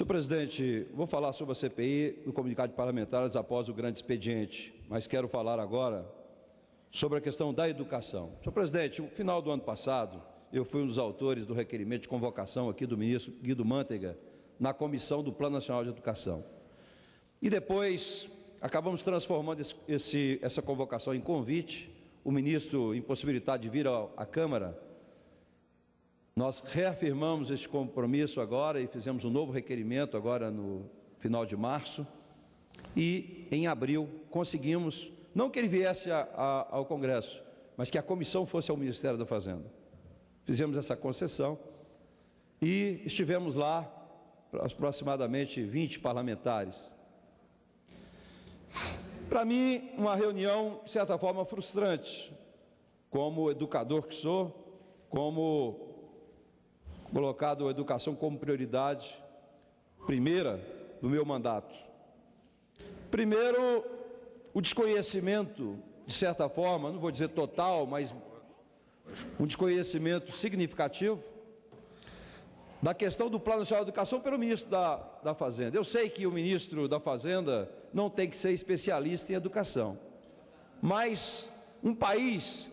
Senhor presidente, vou falar sobre a CPI no comunicado de parlamentares após o grande expediente, mas quero falar agora sobre a questão da educação. Senhor presidente, no final do ano passado, eu fui um dos autores do requerimento de convocação aqui do ministro Guido Mantega na comissão do Plano Nacional de Educação. E depois acabamos transformando essa convocação em convite, o ministro impossibilitado de vir à Câmara. Nós reafirmamos esse compromisso agora e fizemos um novo requerimento agora no final de março e em abril conseguimos, não que ele viesse ao Congresso, mas que a comissão fosse ao Ministério da Fazenda. Fizemos essa concessão e estivemos lá aproximadamente 20 parlamentares. Para mim, uma reunião, de certa forma, frustrante, como educador que sou, como colocado a educação como prioridade primeira do meu mandato. Primeiro, o desconhecimento, de certa forma, não vou dizer total, mas um desconhecimento significativo da questão do Plano Nacional de Educação pelo ministro da Fazenda. Eu sei que o ministro da Fazenda não tem que ser especialista em educação, mas um país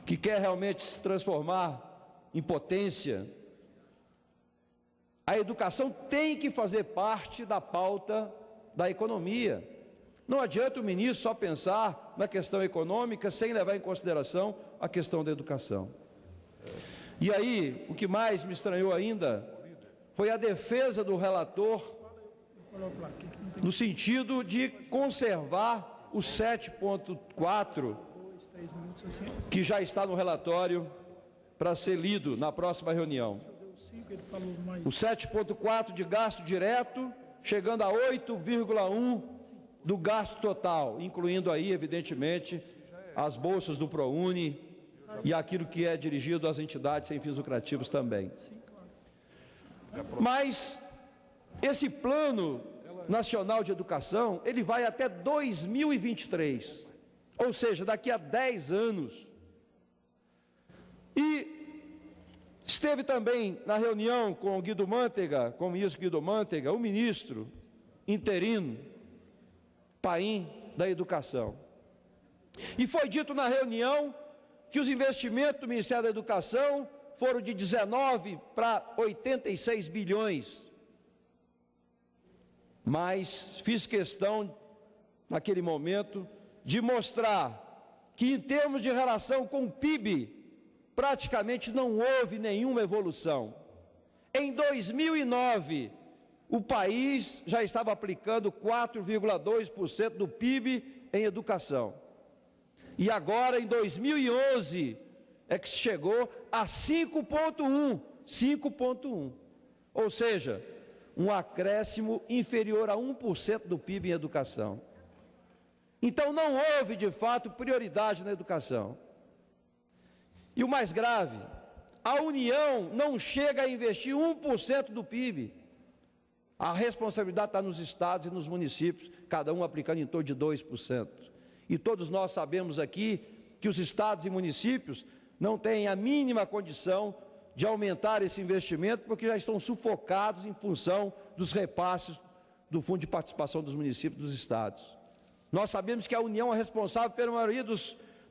que quer realmente se transformar em potência, a educação tem que fazer parte da pauta da economia. Não adianta o ministro só pensar na questão econômica sem levar em consideração a questão da educação. E aí, o que mais me estranhou ainda foi a defesa do relator no sentido de conservar o 7.4, que já está no relatório para ser lido na próxima reunião. O 7.4 de gasto direto, chegando a 8,1 do gasto total, incluindo aí, evidentemente, as bolsas do ProUni e aquilo que é dirigido às entidades sem fins lucrativos também. Mas esse Plano Nacional de Educação, ele vai até 2023, ou seja, daqui a 10 anos. E esteve também na reunião com o Guido Mantega, com o ministro Guido Mantega, o ministro interino, Paim, da Educação. E foi dito na reunião que os investimentos do Ministério da Educação foram de 19 para 86 bilhões. Mas fiz questão, naquele momento, de mostrar que, em termos de relação com o PIB, praticamente não houve nenhuma evolução. Em 2009, o país já estava aplicando 4,2% do PIB em educação. E agora, em 2011, é que se chegou a 5,1%. Ou seja, um acréscimo inferior a 1% do PIB em educação. Então, não houve, de fato, prioridade na educação. E o mais grave, a União não chega a investir 1% do PIB. A responsabilidade está nos estados e nos municípios, cada um aplicando em torno de 2%. E todos nós sabemos aqui que os estados e municípios não têm a mínima condição de aumentar esse investimento, porque já estão sufocados em função dos repasses do Fundo de Participação dos Municípios e dos estados. Nós sabemos que a União é responsável pela maioria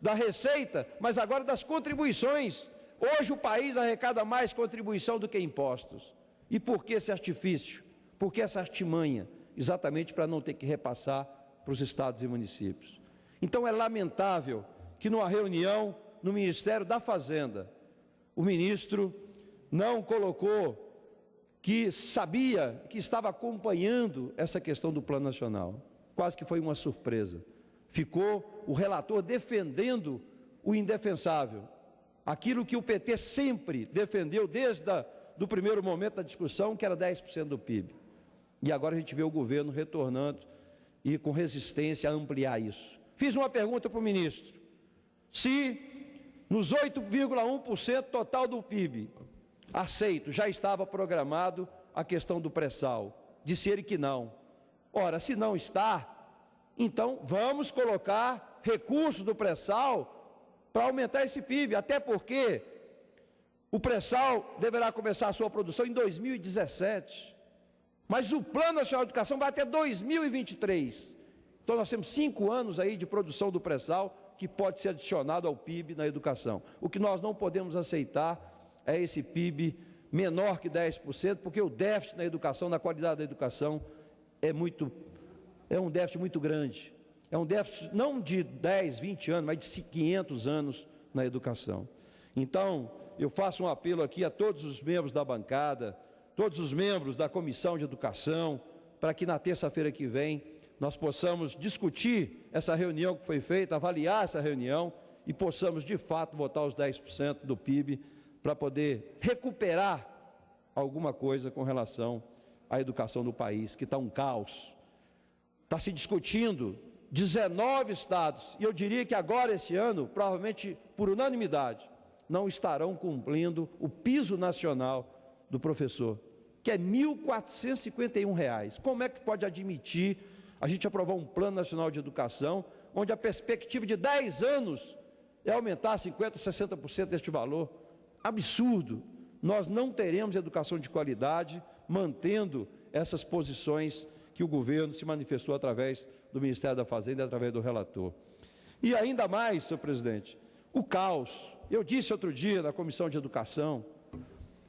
da receita, mas agora das contribuições. Hoje o país arrecada mais contribuição do que impostos. E por que esse artifício? Por que essa artimanha? Exatamente para não ter que repassar para os estados e municípios. Então é lamentável que numa reunião no Ministério da Fazenda, o ministro não colocou que sabia, que estava acompanhando essa questão do Plano Nacional. Quase que foi uma surpresa. Ficou o relator defendendo o indefensável, aquilo que o PT sempre defendeu desde o primeiro momento da discussão, que era 10% do PIB. E agora a gente vê o governo retornando e com resistência a ampliar isso. Fiz uma pergunta para o ministro, se nos 8,1% total do PIB, aceito, já estava programado a questão do pré-sal. Disse ele que não. Ora, se não está, então vamos colocar recursos do pré-sal para aumentar esse PIB, até porque o pré-sal deverá começar a sua produção em 2017. Mas o Plano Nacional de Educação vai até 2023. Então nós temos 5 anos aí de produção do pré-sal que pode ser adicionado ao PIB na educação. O que nós não podemos aceitar é esse PIB menor que 10%, porque o déficit na educação, na qualidade da educação, é um déficit muito grande. É um déficit não de 10, 20 anos, mas de 500 anos na educação. Então, eu faço um apelo aqui a todos os membros da bancada, todos os membros da Comissão de Educação, para que na terça-feira que vem nós possamos discutir essa reunião que foi feita, avaliar essa reunião e possamos, de fato, votar os 10% do PIB para poder recuperar alguma coisa com relação à educação do país, que está um caos. Está se discutindo 19 estados, e eu diria que agora, esse ano, provavelmente por unanimidade, não estarão cumprindo o piso nacional do professor, que é R$ 1.451. Como é que pode admitir a gente aprovar um Plano Nacional de Educação, onde a perspectiva de 10 anos é aumentar 50%, 60% deste valor? Absurdo! Nós não teremos educação de qualidade mantendo essas posições que o governo se manifestou através do Ministério da Fazenda e através do relator. E ainda mais, senhor presidente, o caos. Eu disse outro dia na Comissão de Educação,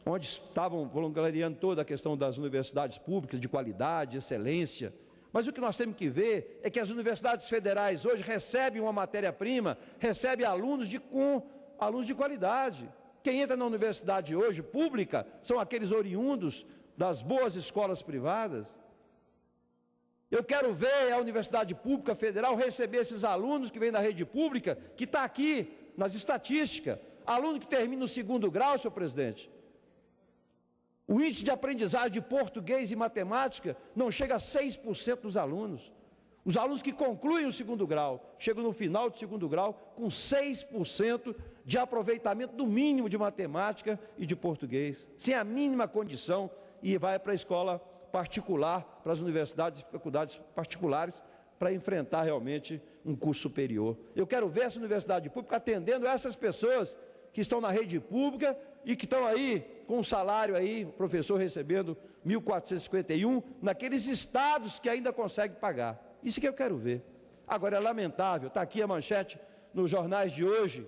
onde estavam voluntariando toda a questão das universidades públicas, de qualidade, excelência, mas o que nós temos que ver é que as universidades federais hoje recebem uma matéria-prima, recebem alunos de qualidade. Quem entra na universidade hoje, pública, são aqueles oriundos das boas escolas privadas. Eu quero ver a Universidade Pública Federal receber esses alunos que vêm da rede pública, que está aqui nas estatísticas, aluno que termina o 2º grau, senhor presidente. O índice de aprendizagem de português e matemática não chega a 6% dos alunos. Os alunos que concluem o 2º grau, chegam no final do 2º grau com 6% de aproveitamento do mínimo de matemática e de português, sem a mínima condição, e vai para a escola particular, para as universidades e faculdades particulares, para enfrentar realmente um curso superior. Eu quero ver essa universidade pública atendendo essas pessoas que estão na rede pública e que estão aí com um salário aí, o professor recebendo 1.451, naqueles estados que ainda conseguem pagar. Isso que eu quero ver. Agora é lamentável, está aqui a manchete nos jornais de hoje,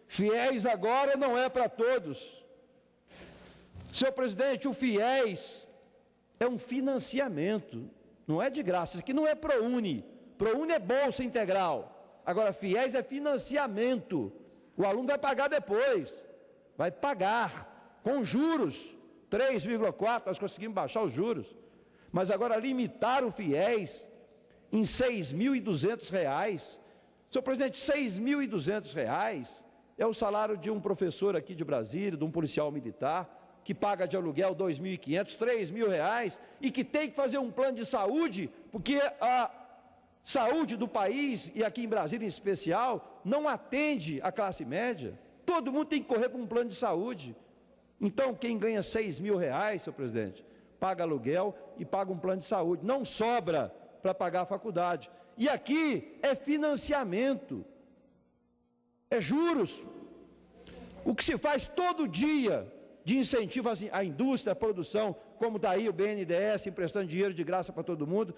FIES agora não é para todos. Senhor presidente, o FIES é um financiamento, não é de graça. Isso aqui não é ProUni. ProUni é bolsa integral. Agora, FIES é financiamento. O aluno vai pagar depois. Vai pagar com juros. 3,4, nós conseguimos baixar os juros. Mas agora limitar o FIES em R$ 6.200. Senhor presidente, R$ 6.200 é o salário de um professor aqui de Brasília, de um policial militar, que paga de aluguel R$ 2.500, R$ 3.000, e que tem que fazer um plano de saúde, porque a saúde do país, e aqui em Brasília em especial, não atende a classe média. Todo mundo tem que correr para um plano de saúde. Então, quem ganha R$ 6.000, senhor presidente, paga aluguel e paga um plano de saúde. Não sobra para pagar a faculdade. E aqui é financiamento, é juros. O que se faz todo dia de incentivo à indústria, à produção, como está aí o BNDES emprestando dinheiro de graça para todo mundo,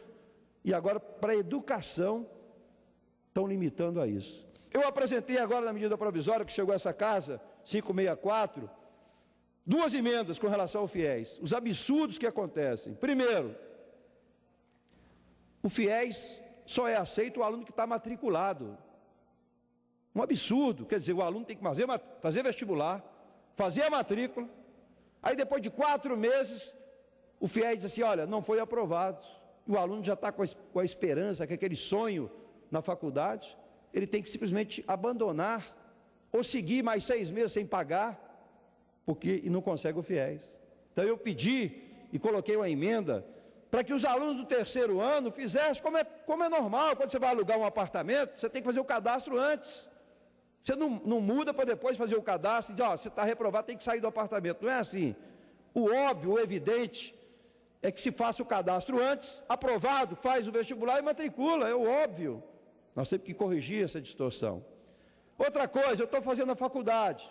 e agora para a educação estão limitando a isso. Eu apresentei agora na medida provisória que chegou a essa casa, 564, 2 emendas com relação ao FIES, os absurdos que acontecem. Primeiro, o FIES só é aceito o aluno que está matriculado. Um absurdo, quer dizer, o aluno tem que fazer vestibular, fazer a matrícula, aí depois de 4 meses, o FIES diz assim, olha, não foi aprovado, e o aluno já está com a esperança, com aquele sonho na faculdade, ele tem que simplesmente abandonar, ou seguir mais 6 meses sem pagar, e não consegue o FIES. Então eu pedi, e coloquei uma emenda, para que os alunos do 3º ano fizessem como é normal, quando você vai alugar um apartamento, você tem que fazer o cadastro antes. Você não muda para depois fazer o cadastro e dizer, ó, você está reprovado, tem que sair do apartamento. Não é assim. O óbvio, o evidente, é que se faça o cadastro antes, aprovado, faz o vestibular e matricula, é o óbvio. Nós temos que corrigir essa distorção. Outra coisa, eu estou fazendo a faculdade,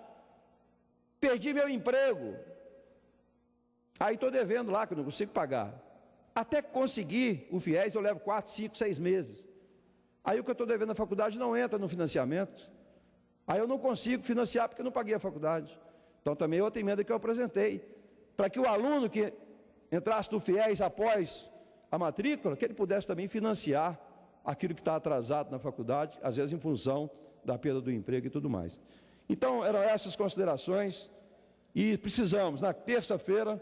perdi meu emprego, aí estou devendo lá, que eu não consigo pagar. Até conseguir o FIES eu levo 4, 5, 6 meses. Aí o que eu estou devendo na faculdade não entra no financiamento. Aí eu não consigo financiar porque eu não paguei a faculdade. Então também é outra emenda que eu apresentei, para que o aluno que entrasse no FIES após a matrícula, que ele pudesse também financiar aquilo que está atrasado na faculdade, às vezes em função da perda do emprego e tudo mais. Então eram essas considerações, e precisamos, na terça-feira,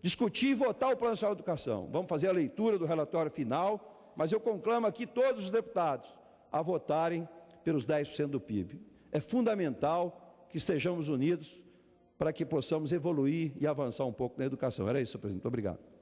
discutir e votar o Plano Nacional de Educação. Vamos fazer a leitura do relatório final, mas eu conclamo aqui todos os deputados a votarem pelos 10% do PIB. É fundamental que estejamos unidos para que possamos evoluir e avançar um pouco na educação. Era isso, senhor presidente. Muito obrigado.